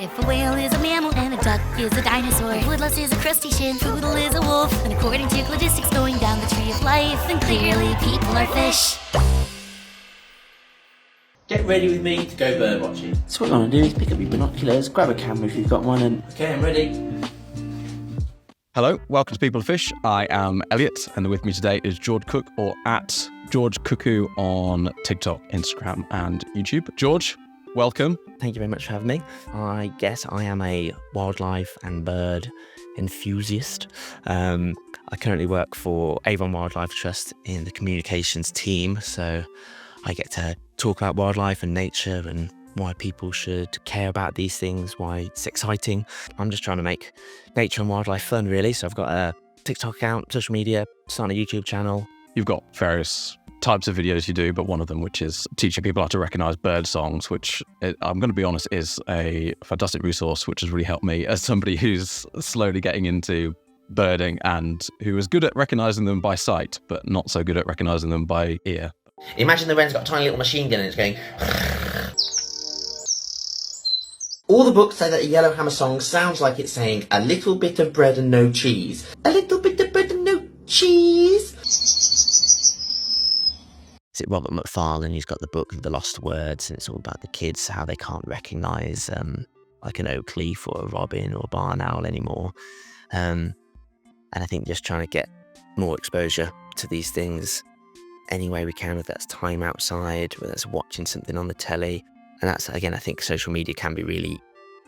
If a whale is a mammal and a duck is a dinosaur, if woodlouse is a crustacean, poodle is a wolf, then according to logistics going down the tree of life, then clearly people are fish. Get ready with me to go birdwatching. So what you want to do is pick up your binoculars, grab a camera if you've got one, and... Okay, I'm ready. Hello, welcome to People of Fish. I am Elliott, and with me today is George Cook, or at George Cuckoo on TikTok, Instagram, and YouTube. George, welcome. Thank you very much for having me. I guess I am a wildlife and bird enthusiast. I currently work for Avon Wildlife Trust in the communications team, so I get to talk about wildlife and nature and why people should care about these things, why it's exciting. I'm just trying to make nature and wildlife fun, really. So I've got a TikTok account, social media, starting a YouTube channel. You've got various types of videos you do, but one of them, which is teaching people how to recognise bird songs, which I'm going to be honest is a fantastic resource, which has really helped me as somebody who's slowly getting into birding and who is good at recognising them by sight, but not so good at recognising them by ear. Imagine the wren's got a tiny little machine gun and it's going... All the books say that a yellowhammer song sounds like it's saying a little bit of bread and no cheese. A little bit of bread and no cheese. Is it Robert McFarlane? He's got the book of the lost words, and it's all about the kids, how they can't recognise like an oak leaf or a robin or a barn owl anymore. And I think just trying to get more exposure to these things any way we can, whether that's time outside, whether that's watching something on the telly. And that's, again, I think social media can be really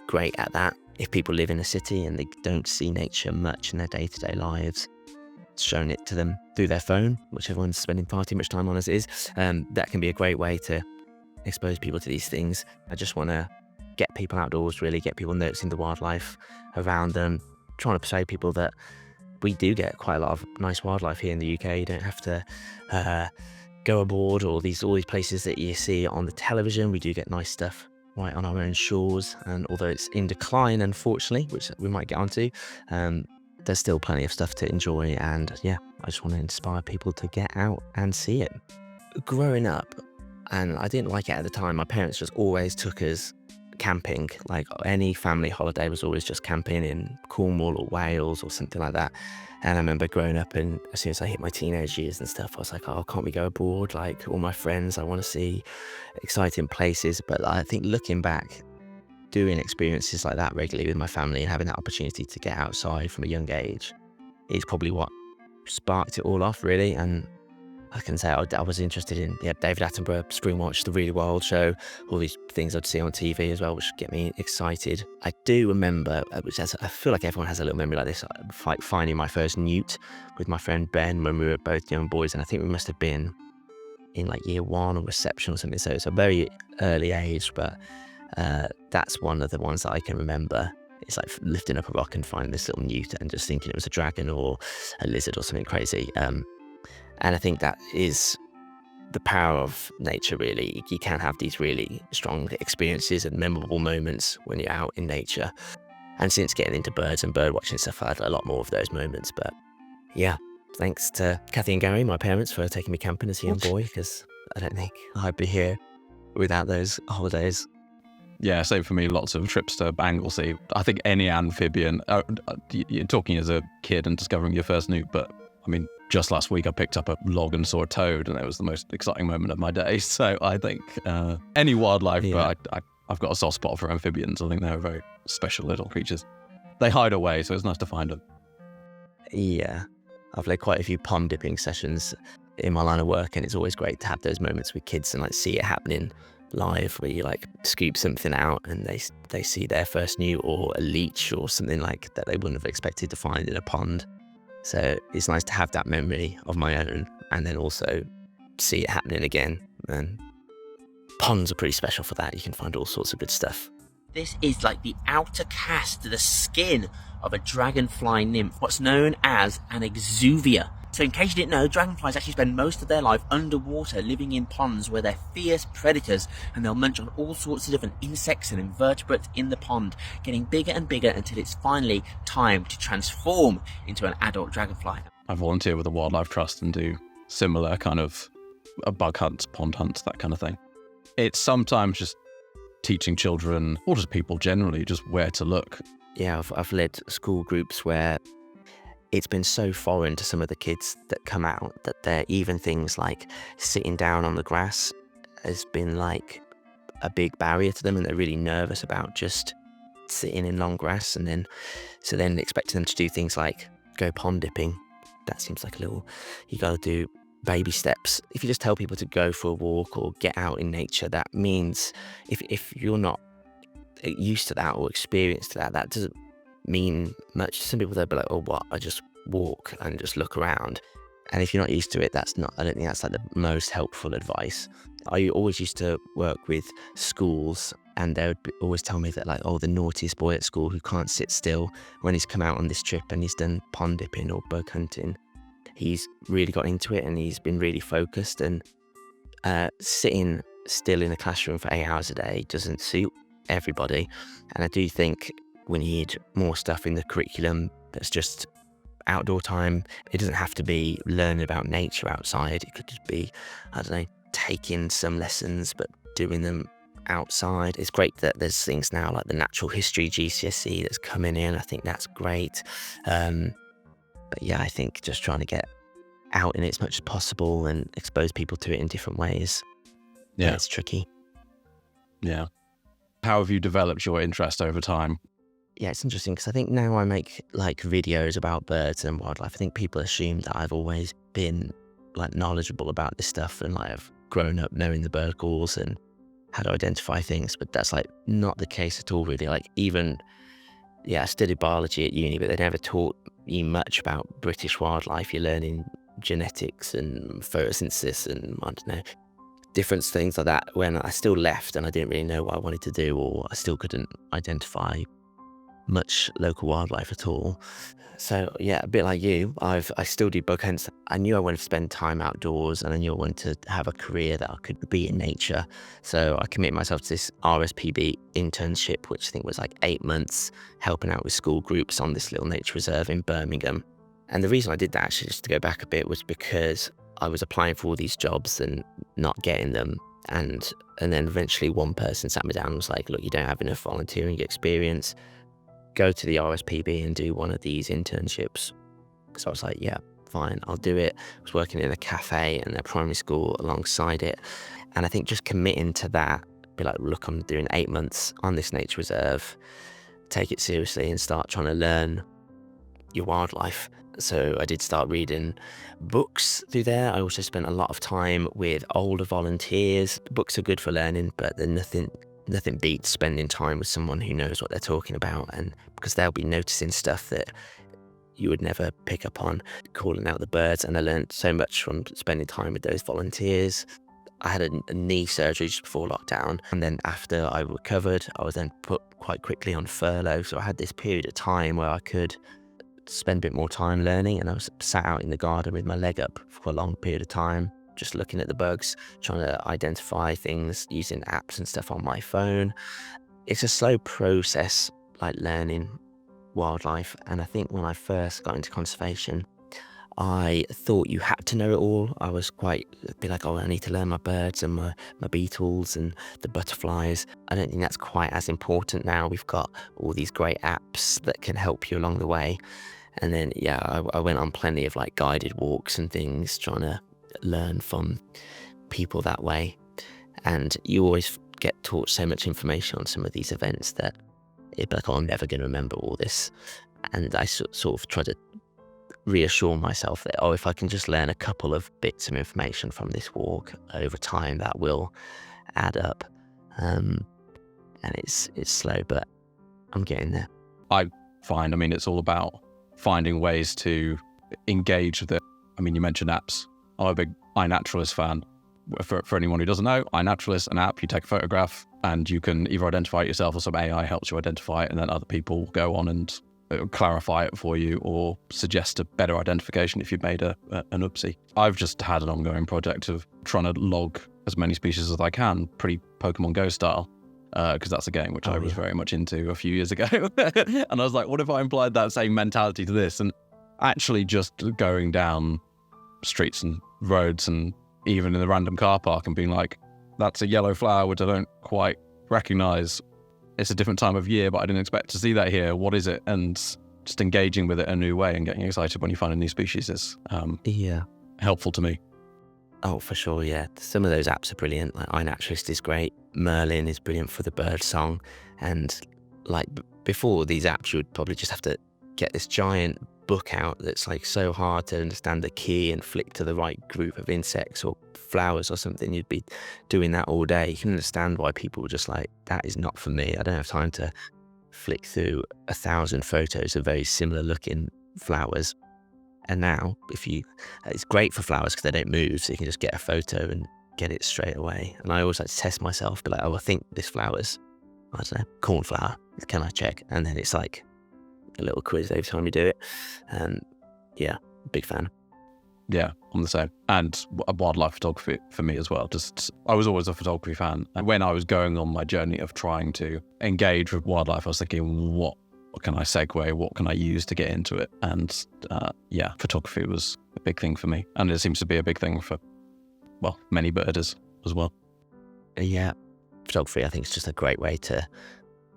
great at that. If people live in a city and they don't see nature much in their day-to-day lives, showing it to them through their phone, which everyone's spending far too much time on as it is, that can be a great way to expose people to these things. I just want to get people outdoors, really, get people noticing the wildlife around them, trying to persuade people that we do get quite a lot of nice wildlife here in the UK. You don't have to go abroad or all these places that you see on the television. We do get nice stuff right on our own shores, and although it's in decline, unfortunately, which we might get onto, there's still plenty of stuff to enjoy. And yeah, I just want to inspire people to get out and see it. Growing up, and I didn't like it at the time, my parents just always took us camping. Like any family holiday was always just camping in Cornwall or Wales or something like that. And I remember growing up, and as soon as I hit my teenage years and stuff, I was like, oh, can't we go abroad? Like all my friends, I want to see exciting places. But I think looking back, doing experiences like that regularly with my family and having that opportunity to get outside from a young age is probably what sparked it all off, really. And I can say I was interested in David Attenborough, Spring Watch, The Really Wild Show, all these things I'd see on TV as well, which get me excited. I do remember, which I feel like everyone has a little memory like this, like finding my first newt with my friend Ben when we were both young boys, and I think we must have been in like year one or reception or something, so it's a very early age, but that's one of the ones that I can remember. It's like lifting up a rock and finding this little newt and just thinking it was a dragon or a lizard or something crazy. And I think that is the power of nature, really. You can have these really strong experiences and memorable moments when you're out in nature. And since getting into birds and bird watching stuff, I've had a lot more of those moments. But yeah, thanks to Kathy and Gary, my parents, for taking me camping as a young boy, because I don't think I'd be here without those holidays. Yeah, same for me, lots of trips to Anglesey. I think any amphibian, you're talking as a kid and discovering your first newt, but I mean, just last week I picked up a log and saw a toad, and it was the most exciting moment of my day. So I think any wildlife, but I've got a soft spot for amphibians. I think they're very special little creatures. They hide away, so it's nice to find them. Yeah, I've led quite a few pond dipping sessions in my line of work, and it's always great to have those moments with kids and like see it happening live, where you like scoop something out and they see their first newt or a leech or something like that they wouldn't have expected to find in a pond. So it's nice to have that memory of my own and then also see it happening again. And ponds are pretty special for that. You can find all sorts of good stuff. This is like the outer cast, the skin of a dragonfly nymph, what's known as an exuvia. So in case you didn't know, dragonflies actually spend most of their life underwater, living in ponds where they're fierce predators, and they'll munch on all sorts of different insects and invertebrates in the pond, getting bigger and bigger until it's finally time to transform into an adult dragonfly. I volunteer with the Wildlife Trust and do similar kind of bug hunts, pond hunts, that kind of thing. It's sometimes just teaching children, or just people generally, just where to look. Yeah, I've led school groups where it's been so foreign to some of the kids that come out that they're even things like sitting down on the grass has been like a big barrier to them, and they're really nervous about just sitting in long grass. And then expecting them to do things like go pond dipping, that seems like a little, you got to do baby steps. If you just tell people to go for a walk or get out in nature, that means if you're not used to that or experienced to that, that doesn't mean much. Some people, they'll be like, oh, what, I just walk and just look around. And if you're not used to it, I don't think that's like the most helpful advice. I always used to work with schools, and they would always tell me that, like, oh, the naughtiest boy at school who can't sit still, when he's come out on this trip and he's done pond dipping or bug hunting, he's really got into it and he's been really focused. And sitting still in a classroom for 8 hours a day doesn't suit everybody. And I do think we need more stuff in the curriculum that's just outdoor time. It doesn't have to be learning about nature outside. It could just be, I don't know, taking some lessons but doing them outside. It's great that there's things now like the natural history GCSE that's coming in. I think that's great. But yeah, I think just trying to get out in it as much as possible and expose people to it in different ways. Yeah, it's tricky. Yeah. How have you developed your interest over time? Yeah, it's interesting because I think now I make like videos about birds and wildlife. I think people assume that I've always been like knowledgeable about this stuff and like I've grown up knowing the bird calls and how to identify things, but that's like not the case at all, really. Like even, yeah, I studied biology at uni, but they never taught you much about British wildlife. You're learning genetics and photosynthesis and I don't know, different things like that, when I still left and I didn't really know what I wanted to do, or I still couldn't identify much local wildlife at all. So yeah, a bit like you, I still do bug hunts. I knew I wanted to spend time outdoors and I knew I wanted to have a career that I could be in nature. So I committed myself to this RSPB internship, which I think was like 8 months, helping out with school groups on this little nature reserve in Birmingham. And the reason I did that, actually, just to go back a bit, was because I was applying for all these jobs and not getting them. And then eventually one person sat me down and was like, look, you don't have enough volunteering experience. Go to the RSPB and do one of these internships. So I was like, yeah, fine, I'll do it. I was working in a cafe and a primary school alongside it. And I think just committing to that, be like, look, I'm doing 8 months on this nature reserve, take it seriously and start trying to learn your wildlife. So I did start reading books through there. I also spent a lot of time with older volunteers. Books are good for learning, but they're nothing beats spending time with someone who knows what they're talking about, and because they'll be noticing stuff that you would never pick up on, calling out the birds. And I learned so much from spending time with those volunteers. I had a knee surgery just before lockdown, and then after I recovered, I was then put quite quickly on furlough. So I had this period of time where I could spend a bit more time learning, and I was sat out in the garden with my leg up for a long period of time, just looking at the bugs, trying to identify things using apps and stuff on my phone. It's a slow process, like learning wildlife. And I think when I first got into conservation, I thought you had to know it all. I was quite a bit like, oh, I need to learn my birds and my beetles and the butterflies. I don't think that's quite as important now. We've got all these great apps that can help you along the way. And then, yeah, I went on plenty of like guided walks and things, trying to learn from people that way. And you always get taught so much information on some of these events that it'd be like, oh, I'm never going to remember all this. And I sort of try to reassure myself that, oh, if I can just learn a couple of bits of information from this walk over time, that will add up. And it's slow, but I'm getting there. I mean, it's all about finding ways to engage with it. I mean, you mentioned apps. I'm a big iNaturalist fan. For anyone who doesn't know, iNaturalist, an app, you take a photograph and you can either identify it yourself or some AI helps you identify it, and then other people go on and clarify it for you or suggest a better identification if you've made an oopsie. I've just had an ongoing project of trying to log as many species as I can, pretty Pokemon Go style, because that's a game which I was very much into a few years ago. And I was like, what if I applied that same mentality to this? And actually just going down streets and roads and even in the random car park and being like, that's a yellow flower which I don't quite recognize it's a different time of year, but I didn't expect to see that here. What is it? And just engaging with it a new way and getting excited when you find a new species is helpful to me. Oh, for sure, yeah. Some of those apps are brilliant. Like iNaturalist is great. Merlin is brilliant for the bird song. And like before these apps, you would probably just have to get this giant book out that's like so hard to understand the key and flick to the right group of insects or flowers or something. You'd be doing that all day. You can understand why people were just like, that is not for me. I don't have time to flick through 1,000 photos of very similar looking flowers. And now, it's great for flowers because they don't move, so you can just get a photo and get it straight away. And I always like to test myself, be like, oh, I think this flower's, I don't know, cornflower. Can I check? And then it's like a little quiz every time you do it. And yeah, big fan. Yeah, I'm the same. And wildlife photography for me as well. I was always a photography fan. And when I was going on my journey of trying to engage with wildlife, I was thinking, what can I segue? What can I use to get into it? And photography was a big thing for me. And it seems to be a big thing for, well, many birders as well. Yeah, photography I think is just a great way to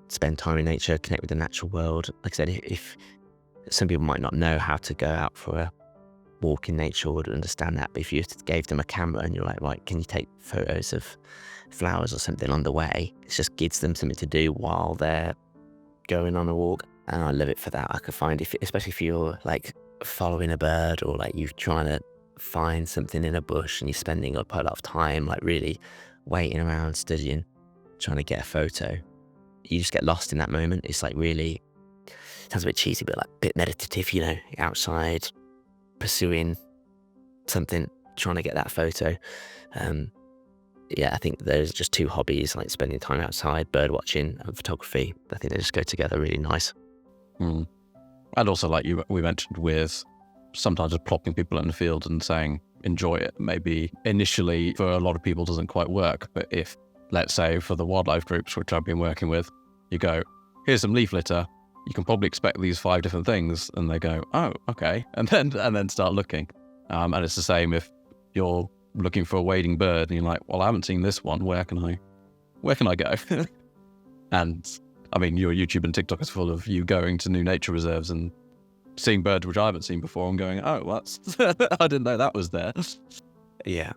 spend time in nature, connect with the natural world. Like I said, if some people might not know how to go out for a walk in nature or understand that, but if you gave them a camera and you're like, right, can you take photos of flowers or something on the way? It just gives them something to do while they're going on a walk. And I love it for that. I could find, especially if you're like following a bird or like you're trying to find something in a bush and you're spending quite a lot of time like really waiting around, studying, trying to get a photo. You just get lost in that moment. It's like really, sounds a bit cheesy, but like a bit meditative, you know, outside, pursuing something, trying to get that photo. I think those are just two hobbies, like spending time outside, bird watching and photography. I think they just go together really nice. And also, like we mentioned, with sometimes just plopping people in the field and saying, enjoy it. Maybe initially for a lot of people doesn't quite work. But if, let's say, for the wildlife groups, which I've been working with, you go, here's some leaf litter. You can probably expect these 5 different things. And they go, oh, okay. And then start looking. And it's the same if you're looking for a wading bird and you're like, well, I haven't seen this one. Where can I go? And I mean, your YouTube and TikTok is full of you going to new nature reserves and seeing birds which I haven't seen before and going, oh, that's I didn't know that was there. Yeah.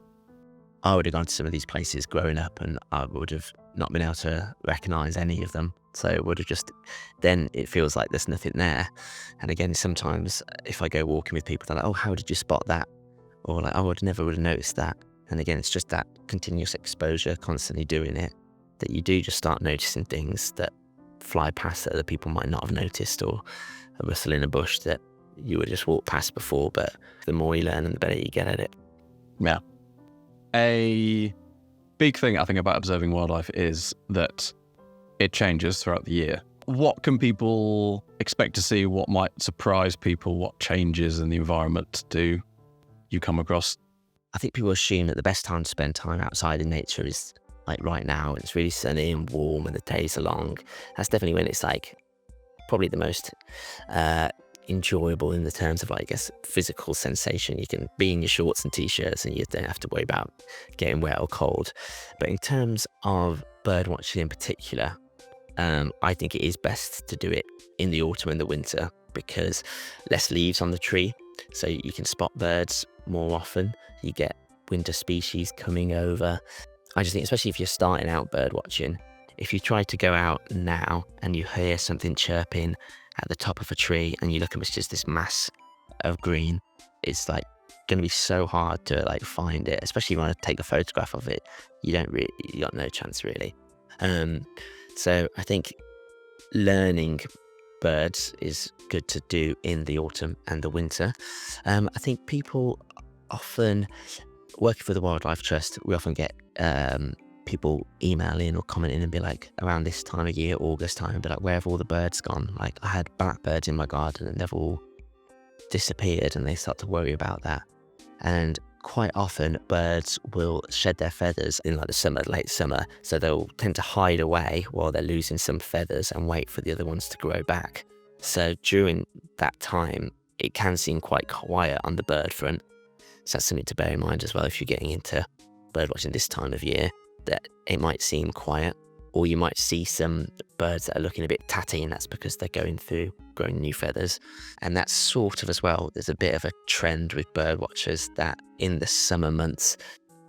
I would have gone to some of these places growing up and I would have not been able to recognise any of them. So it would have then it feels like there's nothing there. And again, sometimes if I go walking with people, they're like, oh, how did you spot that? Or like, oh, I never would have noticed that. And again, it's just that continuous exposure, constantly doing it, that you do just start noticing things that fly past that other people might not have noticed, or a rustle in a bush that you would just walk past before. But the more you learn and the better you get at it. Yeah. A big thing I think about observing wildlife is that it changes throughout the year. What can people expect to see? What might surprise people? What changes in the environment do you come across? I think people assume that the best time to spend time outside in nature is like right now. It's really sunny and warm and the days are long. That's definitely when it's like probably the most enjoyable in the terms of, like, I guess, physical sensation. You can be in your shorts and t-shirts and you don't have to worry about getting wet or cold. But in terms of bird watching in particular, I think it is best to do it in the autumn and the winter because less leaves on the tree, so you can spot birds more often. You get winter species coming over. I just think, especially if you're starting out bird watching, if you try to go out now and you hear something chirping at the top of a tree and you look and it's just this mass of green, it's like going to be so hard to like find it, especially if you want to take a photograph of it. You got no chance really. So I think learning birds is good to do in the autumn and the winter. I think people often, working for the Wildlife Trust, we often get people email in or comment in and be like, around this time of year, August time, and be like, where have all the birds gone? Like, I had blackbirds in my garden and they've all disappeared, and they start to worry about that. And quite often birds will shed their feathers in like the summer, late summer, so they'll tend to hide away while they're losing some feathers and wait for the other ones to grow back. So during that time, it can seem quite quiet on the bird front. So that's something to bear in mind as well if you're getting into bird watching this time of year, that it might seem quiet. or you might see some birds that are looking a bit tatty, and that's because they're going through growing new feathers. And that's sort of as well, there's a bit of a trend with bird watchers that in the summer months,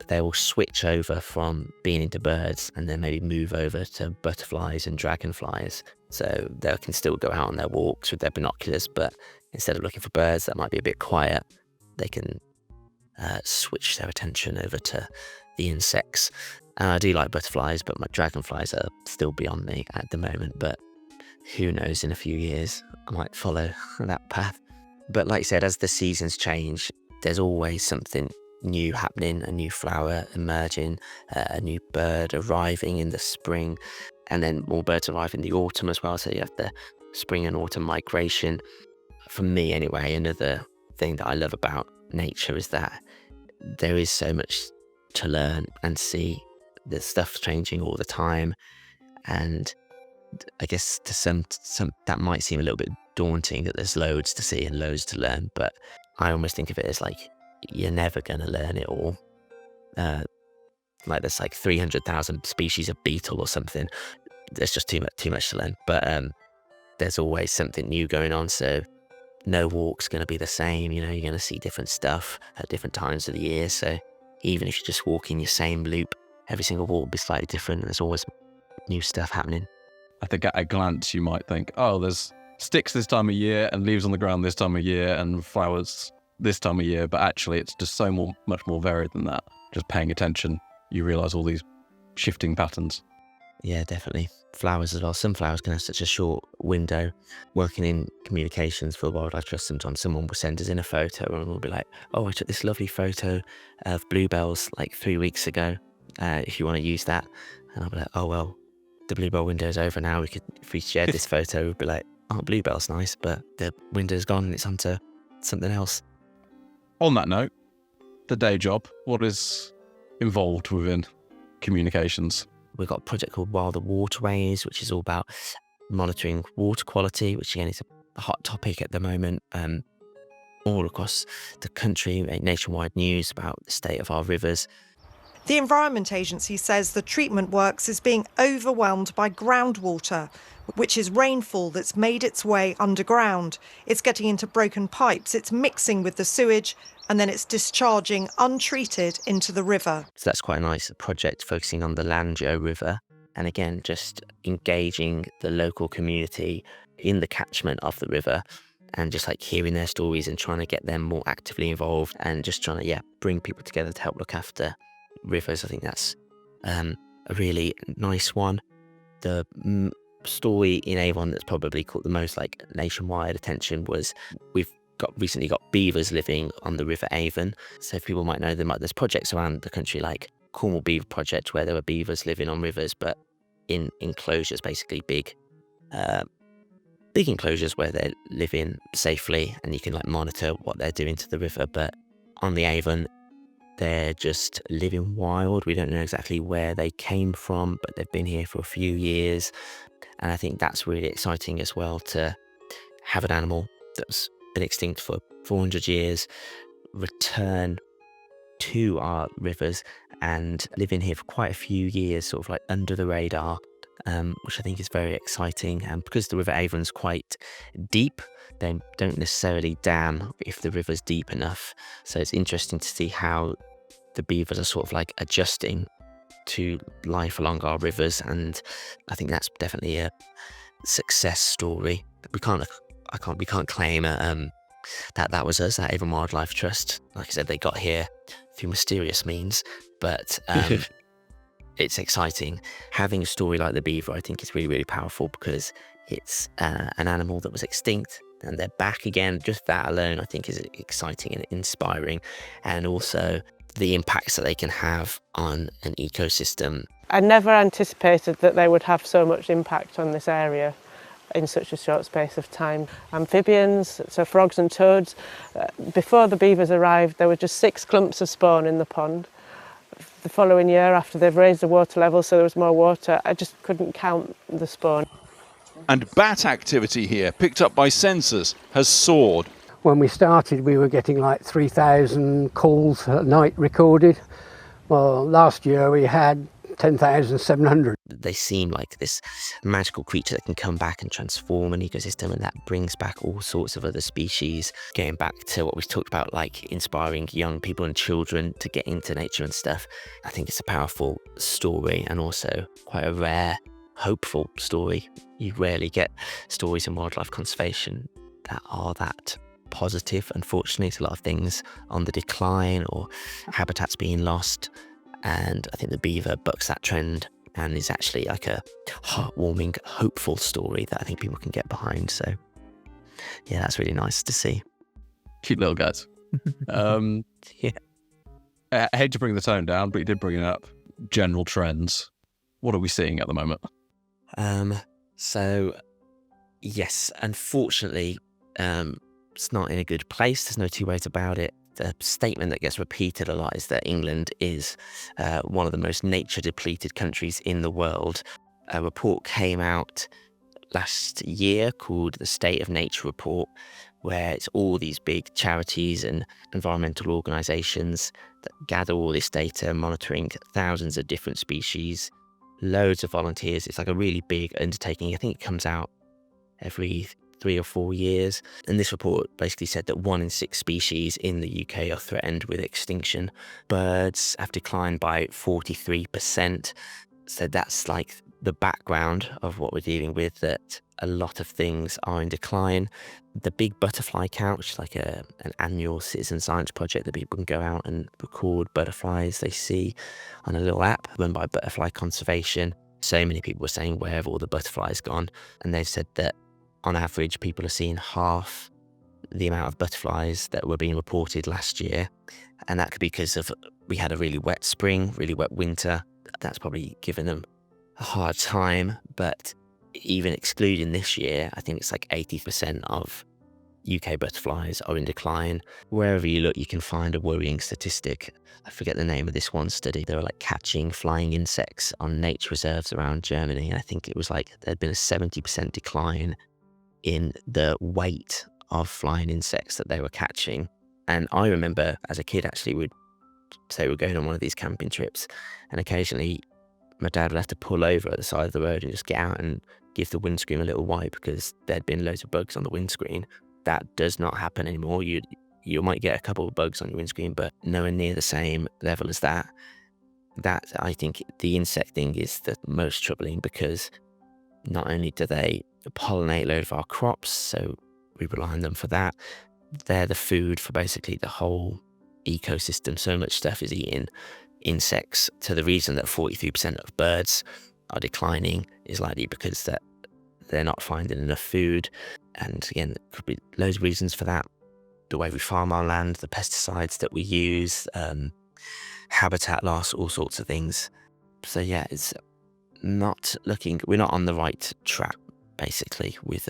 they will switch over from being into birds and then maybe move over to butterflies and dragonflies. So they can still go out on their walks with their binoculars, but instead of looking for birds that might be a bit quiet, they can switch their attention over to the insects. And I do like butterflies, but my dragonflies are still beyond me at the moment. But who knows, in a few years, I might follow that path. But like I said, as the seasons change, there's always something new happening, a new flower emerging, a new bird arriving in the spring, and then more birds arrive in the autumn as well. So you have the spring and autumn migration. For me anyway, another thing that I love about nature is that there is so much to learn and see. There's stuff changing all the time, and I guess to some that might seem a little bit daunting, that there's loads to see and loads to learn, but I almost think of it as like you're never going to learn it all. Like there's like 300,000 species of beetle or something. There's just too much to learn, but there's always something new going on, so no walk's going to be the same. You know, you're going to see different stuff at different times of the year, so even if you're just walking your same loop, every single walk will be slightly different. There's always new stuff happening. I think at a glance you might think, oh, there's sticks this time of year and leaves on the ground this time of year and flowers this time of year, but actually it's just much more varied than that. Just paying attention, you realise all these shifting patterns. Yeah, definitely. Flowers as well. Some flowers can have such a short window. Working in communications for Wildlife Trust, sometimes someone will send us in a photo and we'll be like, oh, I took this lovely photo of bluebells like 3 weeks ago. If you want to use that. And I'll be like, oh, well, the bluebell window's over now. If we shared this photo, we'd be like, oh, bluebell's nice, but the window's gone and it's onto something else. On that note, the day job, what is involved within communications? We've got a project called Wilder Waterways, which is all about monitoring water quality, which again is a hot topic at the moment, all across the country, nationwide news about the state of our rivers. The Environment Agency says the treatment works is being overwhelmed by groundwater, which is rainfall that's made its way underground. It's getting into broken pipes, it's mixing with the sewage, and then it's discharging untreated into the river. So that's quite a nice project focusing on the Lanjo River. And again, just engaging the local community in the catchment of the river and just like hearing their stories and trying to get them more actively involved and just trying to, bring people together to help look after rivers. I think that's a really nice one. The story in Avon that's probably caught the most like nationwide attention was we've recently got beavers living on the River Avon. So people might know there's projects around the country like Cornwall Beaver Project where there were beavers living on rivers, but in enclosures, basically big enclosures where they're living safely and you can like monitor what they're doing to the river. But on the Avon, they're just living wild. We don't know exactly where they came from, but they've been here for a few years. And I think that's really exciting as well, to have an animal that's been extinct for 400 years return to our rivers and live in here for quite a few years, sort of like under the radar, which I think is very exciting. And because the River Avon's quite deep, they don't necessarily dam if the river's deep enough. So it's interesting to see how the beavers are sort of like adjusting to life along our rivers, and I think that's definitely a success story. We can't claim that was us at Avon Wildlife Trust. Like I said, they got here through mysterious means, but it's exciting. Having a story like the beaver, I think, is really, really powerful because it's an animal that was extinct and they're back again. Just that alone, I think, is exciting and inspiring, and also the impacts that they can have on an ecosystem. I never anticipated that they would have so much impact on this area in such a short space of time. Amphibians, so frogs and toads, before the beavers arrived there were just 6 clumps of spawn in the pond. The following year, after they've raised the water level so there was more water, I just couldn't count the spawn. And bat activity here, picked up by sensors, has soared. When we started, we were getting like 3,000 calls a night recorded. Well, last year we had 10,700. They seem like this magical creature that can come back and transform an ecosystem, and that brings back all sorts of other species. Getting back to what we've talked about, like inspiring young people and children to get into nature and stuff, I think it's a powerful story, and also quite a rare, hopeful story. You rarely get stories in wildlife conservation that are that positive. Unfortunately, it's a lot of things on the decline or habitats being lost, and I think the beaver bucks that trend and is actually like a heartwarming, hopeful story that I think people can get behind. So yeah, that's really nice to see. Cute little guys. Yeah. I hate to bring the tone down, but you did bring it up. General trends. What are we seeing at the moment? So yes, unfortunately, it's not in a good place. There's no two ways about it. The statement that gets repeated a lot is that England is one of the most nature depleted countries in the world. A report came out last year called the State of Nature Report, where it's all these big charities and environmental organisations that gather all this data, monitoring thousands of different species, loads of volunteers. It's like a really big undertaking. I think it comes out every 3 or 4 years. And this report basically said that 1 in 6 species in the UK are threatened with extinction. Birds have declined by 43%. So that's like the background of what we're dealing with, that a lot of things are in decline. The big butterfly count, which is like an annual citizen science project that people can go out and record butterflies they see on a little app run by Butterfly Conservation. So many people were saying, where have all the butterflies gone? And they've said that on average, people are seeing half the amount of butterflies that were being reported last year. And that could be because we had a really wet spring, really wet winter. That's probably given them a hard time. But even excluding this year, I think it's like 80% of UK butterflies are in decline. Wherever you look, you can find a worrying statistic. I forget the name of this one study. They were like catching flying insects on nature reserves around Germany. And I think it was like there'd been a 70% decline in the weight of flying insects that they were catching. And I remember as a kid, actually, we'd say we're going on one of these camping trips, and occasionally my dad would have to pull over at the side of the road and just get out and give the windscreen a little wipe because there'd been loads of bugs on the windscreen. That does not happen anymore. You might get a couple of bugs on your windscreen, but nowhere near the same level as that. That, I think, the insect thing is the most troubling, because not only do they pollinate a load of our crops, so we rely on them for that, they're the food for basically the whole ecosystem. So much stuff is eating insects. So the reason that 43% of birds are declining is likely because that they're not finding enough food. And again, there could be loads of reasons for that. The way we farm our land, the pesticides that we use, habitat loss, all sorts of things. So yeah, it's not looking, we're not on the right track, basically, with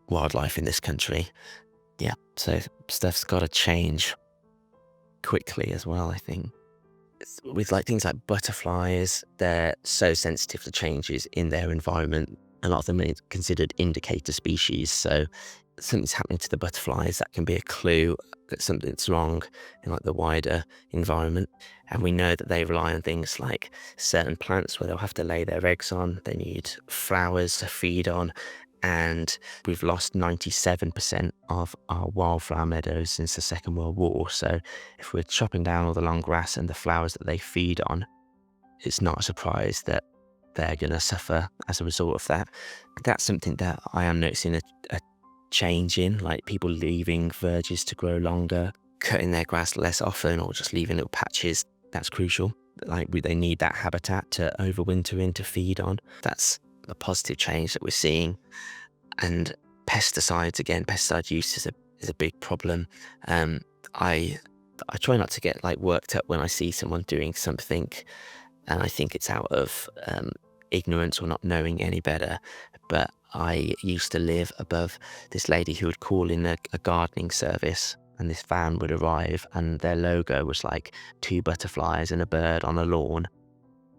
wildlife in this country. Yeah, so stuff's got to change quickly as well, I think. With like things like butterflies, they're so sensitive to changes in their environment. A lot of them are considered indicator species, so something's happening to the butterflies, that can be a clue that something's wrong in like the wider environment. And we know that they rely on things like certain plants where they'll have to lay their eggs on. They need flowers to feed on. And we've lost 97% of our wildflower meadows since the Second World War. So if we're chopping down all the long grass and the flowers that they feed on, it's not a surprise that they're going to suffer as a result of that. That's something that I am noticing a change in, like people leaving verges to grow longer, cutting their grass less often, or just leaving little patches. That's crucial. Like they need that habitat to overwinter in, to feed on. That's a positive change that we're seeing. And pesticides, again, pesticide use is a big problem. I try not to get like worked up when I see someone doing something and I think it's out of ignorance or not knowing any better. But I used to live above this lady who would call in a gardening service, and this van would arrive and their logo was like 2 butterflies and a bird on a lawn.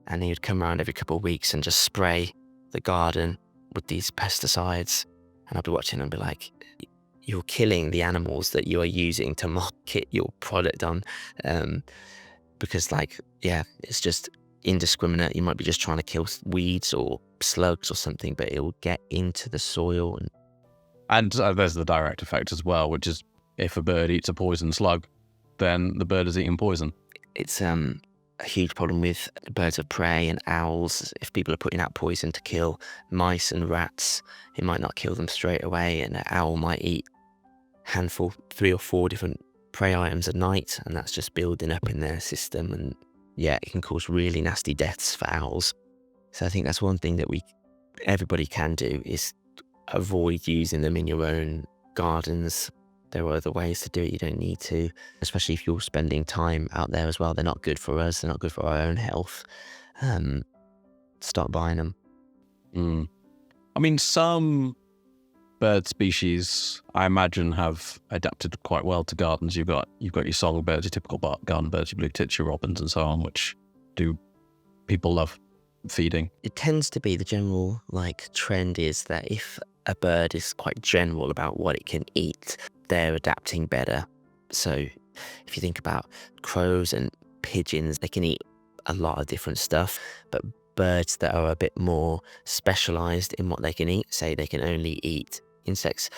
And he would come around every couple of weeks and just spray the garden with these pesticides. And I'd be watching and be like, you're killing the animals that you are using to market your product on. Because like, yeah, it's just indiscriminate. You might be just trying to kill weeds or slugs or something, but it will get into the soil. And there's the direct effect as well, which is if a bird eats a poison slug, then the bird is eating poison. It's a huge problem with birds of prey and owls. If people are putting out poison to kill mice and rats, it might not kill them straight away, and an owl might eat handful, 3 or 4 different prey items a night, and that's just building up in their system, and yeah, it can cause really nasty deaths for owls. So I think that's one thing that everybody can do, is avoid using them in your own gardens. There are other ways to do it. You don't need to, especially if you're spending time out there as well. They're not good for us. They're not good for our own health. Stop buying them. I mean, some bird species, I imagine, have adapted quite well to gardens. You've got your songbirds, your typical garden birds, your blue tits, your robins, and so on, which people love feeding. It tends to be the general trend is that if a bird is quite general about what it can eat, they're adapting better. So if you think about crows and pigeons, they can eat a lot of different stuff, but birds that are a bit more specialized in what they can eat, say they can only eat insects,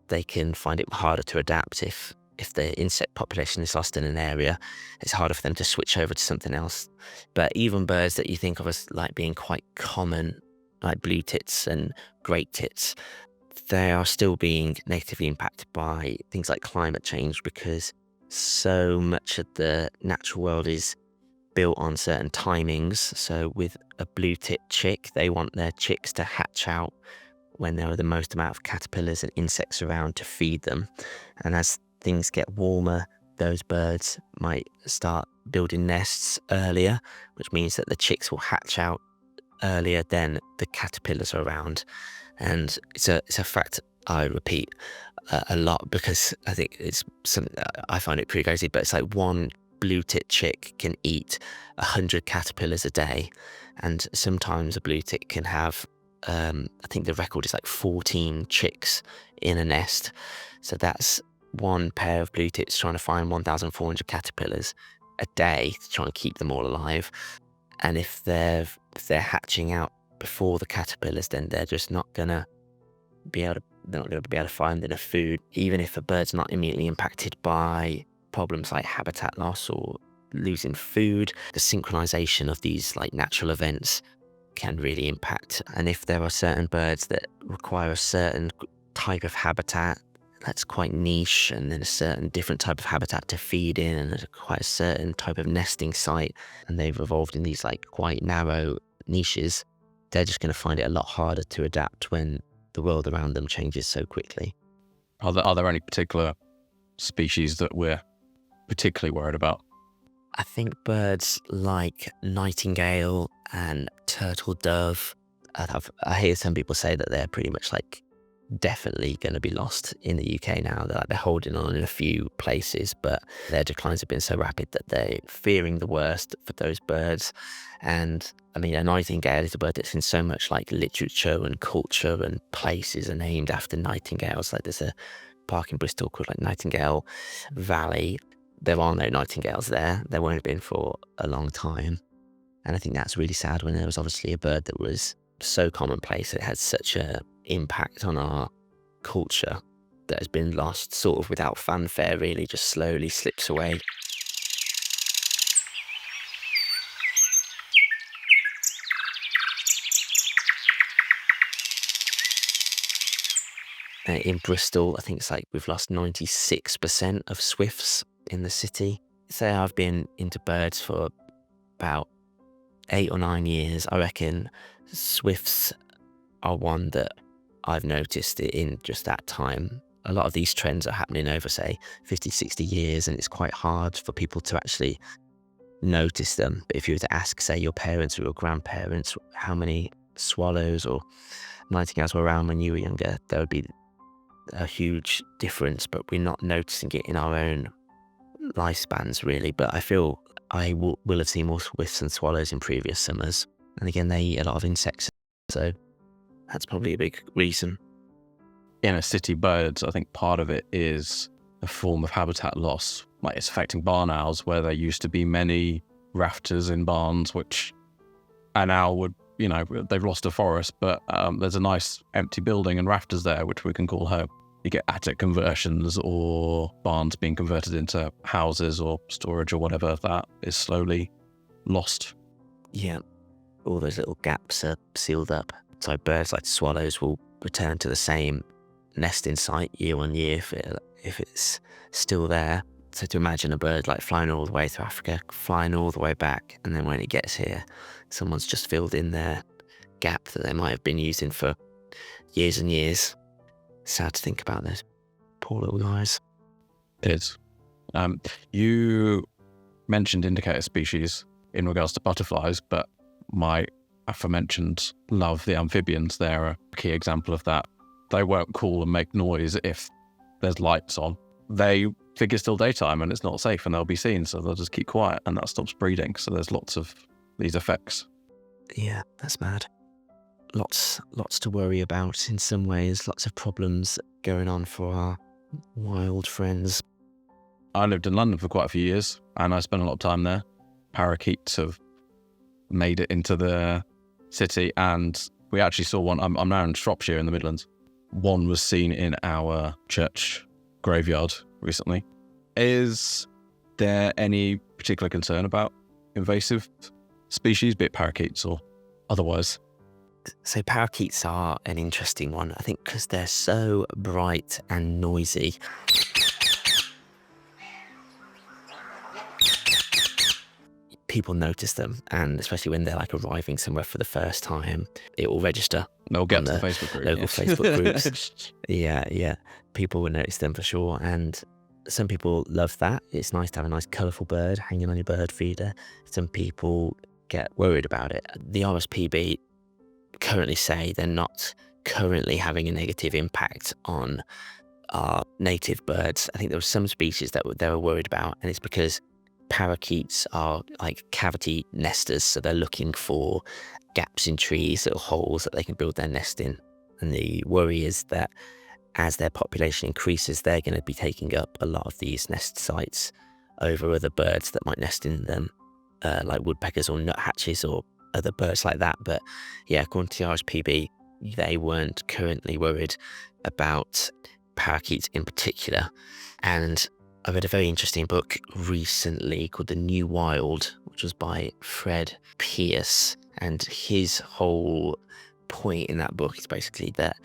they can find it harder to adapt. If the insect population is lost in an area, it's harder for them to switch over to something else. But even birds that you think of as being quite common, like blue tits and great tits, they are still being negatively impacted by things like climate change, because so much of the natural world is built on certain timings. So with a blue tit chick, they want their chicks to hatch out when there are the most amount of caterpillars and insects around to feed them. And as things get warmer, those birds might start building nests earlier, which means that the chicks will hatch out earlier than the caterpillars are around. And it's a fact I repeat a lot, because I think it's something I find it pretty crazy, but it's like one blue tit chick can eat 100 caterpillars a day, and sometimes a blue tit can have I think the record is 14 chicks in a nest. So that's one pair of blue tits trying to find 1,400 caterpillars a day to try and keep them all alive. And if they're hatching out before the caterpillars, then they're just not gonna be able to find enough food. Even if a bird's not immediately impacted by problems like habitat loss or losing food, the synchronization of these natural events can really impact. And if there are certain birds that require a certain type of habitat that's quite niche, and then a certain different type of habitat to feed in, and quite a certain type of nesting site, and they've evolved in these quite narrow niches, they're just going to find it a lot harder to adapt when the world around them changes so quickly. Are there any particular species that we're particularly worried about? I think birds like nightingale and turtle dove, I hear some people say that they're pretty much definitely going to be lost in the UK now. They're holding on in a few places, but their declines have been so rapid that they're fearing the worst for those birds. And I mean, a nightingale is a bird that's in so much literature and culture, and places are named after nightingales. There's a park in Bristol called Nightingale Valley. There are no nightingales there. There won't have been for a long time. And I think that's really sad, when there was obviously a bird that was so commonplace, it had such a impact on our culture, that has been lost sort of without fanfare, really, just slowly slips away. In Bristol, I think it's we've lost 96% of swifts in the city. Say I've been into birds for about 8 or 9 years. I reckon swifts are one that I've noticed in just that time. A lot of these trends are happening over, say, 50, 60 years, and it's quite hard for people to actually notice them. But if you were to ask, say, your parents or your grandparents how many swallows or nightingales were around when you were younger, there would be a huge difference, but we're not noticing it in our own lifespans, really. But I feel I will have seen more swifts and swallows in previous summers. And again, they eat a lot of insects, so that's probably a big reason. In city birds, I think part of it is a form of habitat loss. It's affecting barn owls, where there used to be many rafters in barns, which an owl would, they've lost a forest, but there's a nice empty building and rafters there, which we can call home. You get attic conversions or barns being converted into houses or storage or whatever that is slowly lost. Yeah, all those little gaps are sealed up. So birds like swallows will return to the same nesting site year on year if it's still there. So to imagine a bird like flying all the way to Africa, flying all the way back, and then when it gets here, someone's just filled in their gap that they might have been using for years and years. Sad to think about those poor little guys. It is. You mentioned indicator species in regards to butterflies, but my aforementioned love, the amphibians, they're a key example of that. They won't call and make noise if there's lights on. They think it's still daytime and it's not safe and they'll be seen, so they'll just keep quiet and that stops breeding. So there's lots of these effects. Yeah, that's mad. Lots to worry about in some ways, lots of problems going on for our wild friends. I lived in London for quite a few years and I spent a lot of time there. Parakeets have made it into the city and we actually saw one. I'm now in Shropshire in the Midlands. One was seen in our church graveyard recently. Is there any particular concern about invasive species, be it parakeets or otherwise? So parakeets are an interesting one, I think, because they're so bright and noisy. People notice them, and especially when they're like arriving somewhere for the first time, it will register. They'll get to the Facebook group. Local Facebook groups. Yeah. People will notice them for sure, and some people love that. It's nice to have a nice colourful bird hanging on your bird feeder. Some people get worried about it. The RSPB currently say they're not currently having a negative impact on our native birds. I think there were some species that they were worried about, and it's because parakeets are like cavity nesters, so they're looking for gaps in trees, little holes that they can build their nest in. And the worry is that as their population increases, they're going to be taking up a lot of these nest sites over other birds that might nest in them, like woodpeckers or nuthatches or other birds like that. But yeah, according to the RSPB, they weren't currently worried about parakeets in particular. And I read a very interesting book recently called The New Wild, which was by Fred Pierce. And his whole point in that book is basically that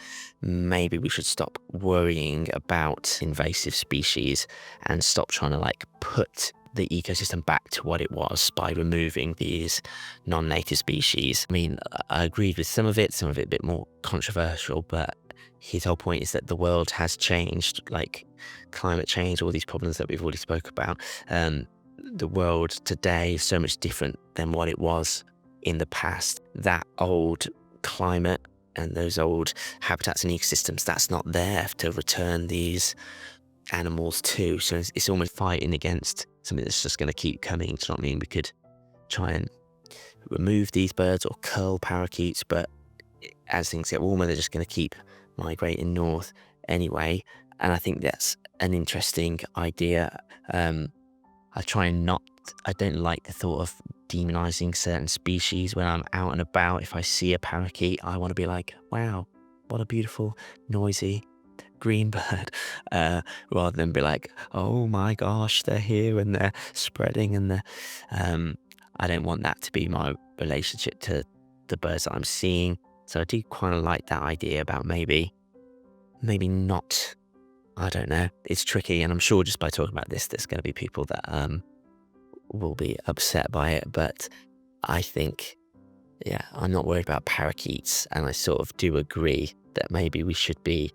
maybe we should stop worrying about invasive species and stop trying to like put the ecosystem back to what it was by removing these non-native species. I mean, I agreed with some of it a bit more controversial, but his whole point is that the world has changed, like climate change, all these problems that we've already spoke about. The world today is so much different than what it was in the past. That old climate and those old habitats and ecosystems, that's not there to return these animals to. So it's almost fighting against something that's just going to keep coming. Do you know what I mean? We could try and remove these birds or cull parakeets, but as things get warmer, they're just going to keep migrating north anyway. And I think that's an interesting idea. I don't like the thought of demonizing certain species when I'm out and about. If I see a parakeet, I want to be like, wow, what a beautiful, noisy green bird, rather than be like, oh my gosh, they're here and they're spreading and they're, I don't want that to be my relationship to the birds that I'm seeing. So I do kind of like that idea about maybe not, I don't know. It's tricky, and I'm sure just by talking about this, there's going to be people that will be upset by it. But I think, yeah, I'm not worried about parakeets, and I sort of do agree that maybe we should be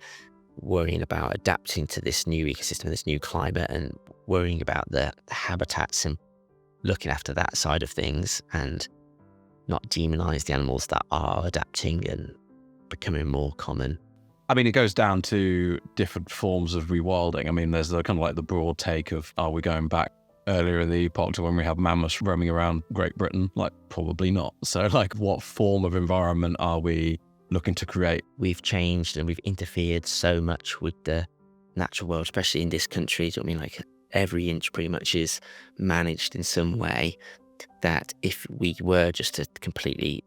worrying about adapting to this new ecosystem, this new climate, and worrying about the habitats and looking after that side of things, and not demonize the animals that are adapting and becoming more common. I mean, it goes down to different forms of rewilding. I mean, there's the kind of like the broad take of, are we going back earlier in the epoch to when we have mammoths roaming around Great Britain? Like, probably not. So, like, what form of environment are we looking to create? We've changed and we've interfered so much with the natural world, especially in this country. Do you know what I mean? Like, every inch pretty much is managed in some way that if we were just to completely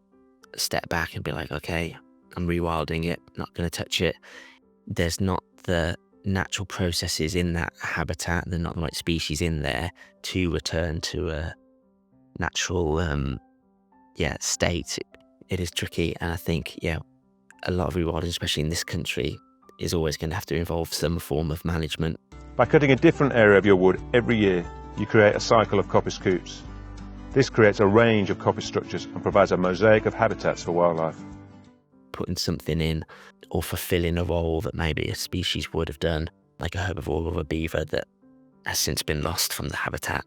step back and be like, okay, I'm rewilding it, not going to touch it, there's not the natural processes in that habitat, there's not the right species in there to return to a natural state. It is tricky, and I think a lot of rewilding, especially in this country, is always going to have to involve some form of management. By cutting a different area of your wood every year, you create a cycle of coppice coops. This creates a range of coppice structures and provides a mosaic of habitats for wildlife. Putting something in or fulfilling a role that maybe a species would have done, like a herbivore or a beaver that has since been lost from the habitat.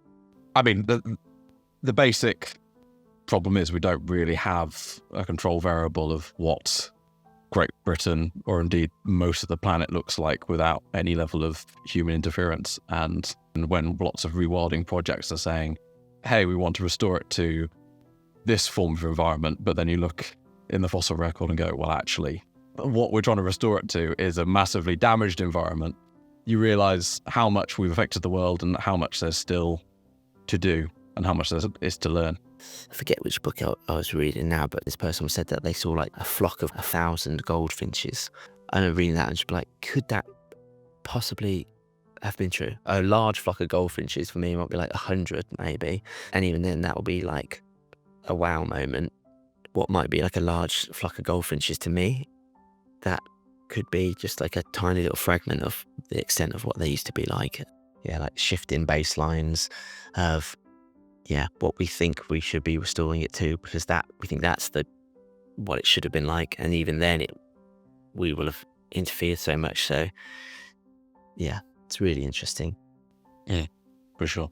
I mean, the basic problem is we don't really have a control variable of what Great Britain, or indeed most of the planet, looks like without any level of human interference. And when lots of rewilding projects are saying, hey, we want to restore it to this form of environment, but then you look in the fossil record and go, well, actually, what we're trying to restore it to is a massively damaged environment, you realise how much we've affected the world and how much there's still to do and how much there is to learn. I forget which book I was reading now, but this person said that they saw like a flock of 1,000 goldfinches. I remember reading that and just be like, could that possibly have been true? A large flock of goldfinches for me might be like 100 maybe. And even then that will be like a wow moment. What might be like a large flock of goldfinches to me, that could be just like a tiny little fragment of the extent of what they used to be like. Yeah, like shifting baselines of what we think we should be restoring it to, because we think that's what it should have been like, and even then we will have interfered so much. So yeah, it's really interesting. Yeah, for sure.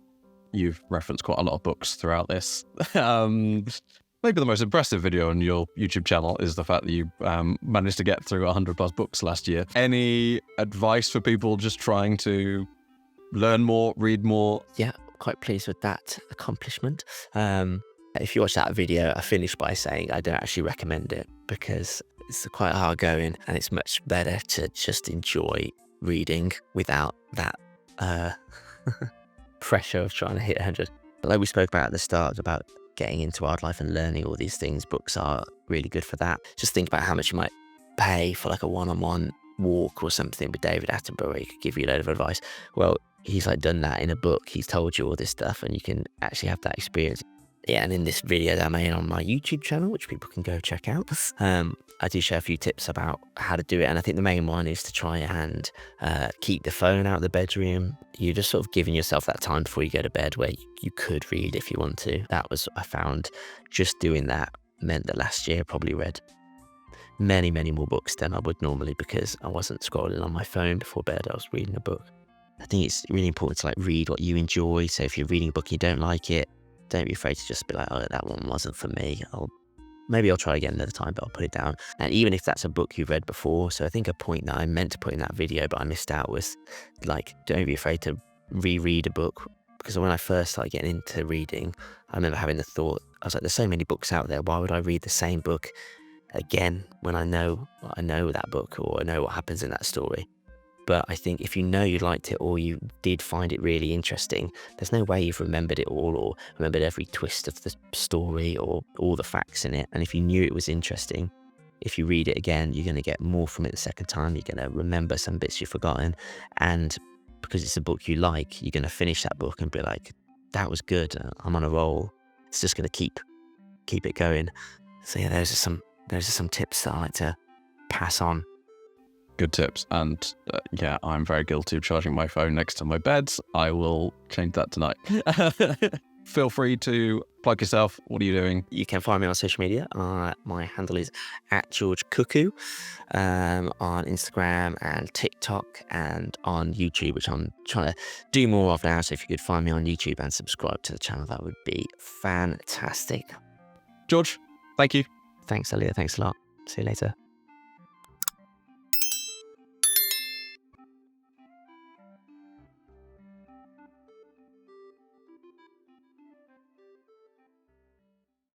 You've referenced quite a lot of books throughout this. Maybe the most impressive video on your YouTube channel is the fact that you managed to get through 100+ books last year. Any advice for people just trying to learn more, read more? Yeah, quite pleased with that accomplishment. If you watch that video, I finished by saying I don't actually recommend it because it's quite hard going, and it's much better to just enjoy reading without that pressure of trying to hit 100. But like we spoke about at the start about getting into wildlife and learning all these things, books are really good for that. Just think about how much you might pay for like a one-on-one walk or something with David Attenborough. He could give you a load of advice. Well, he's like done that in a book. He's told you all this stuff and you can actually have that experience. Yeah, and in this video that I made on my YouTube channel, which people can go check out, I do share a few tips about how to do it. And I think the main one is to try and keep the phone out of the bedroom. You're just sort of giving yourself that time before you go to bed where you could read if you want to. That was, I found, just doing that meant that last year I probably read many, many more books than I would normally, because I wasn't scrolling on my phone before bed. I was reading a book. I think it's really important to like read what you enjoy. So if you're reading a book and you don't like it, don't be afraid to just be like, oh, that one wasn't for me. Maybe I'll try again another time, but I'll put it down. And even if that's a book you've read before, so I think a point that I meant to put in that video, but I missed out, was like, don't be afraid to reread a book. Because when I first started getting into reading, I remember having the thought, I was like, there's so many books out there. Why would I read the same book again when I know that book or I know what happens in that story? But I think if you know you liked it or you did find it really interesting, there's no way you've remembered it all or remembered every twist of the story or all the facts in it. And if you knew it was interesting, if you read it again, you're going to get more from it the second time. You're going to remember some bits you've forgotten. And because it's a book you like, you're going to finish that book and be like, that was good. I'm on a roll. It's just going to keep it going. So yeah, those are some tips that I like to pass on. Good tips. And yeah, I'm very guilty of charging my phone next to my bed. I will change that tonight. Feel free to plug yourself. What are you doing? You can find me on social media. My handle is @GeorgeCuckoo on Instagram and TikTok and on YouTube, which I'm trying to do more of now. So if you could find me on YouTube and subscribe to the channel, that would be fantastic. George, thank you. Thanks, Elliott. Thanks a lot. See you later.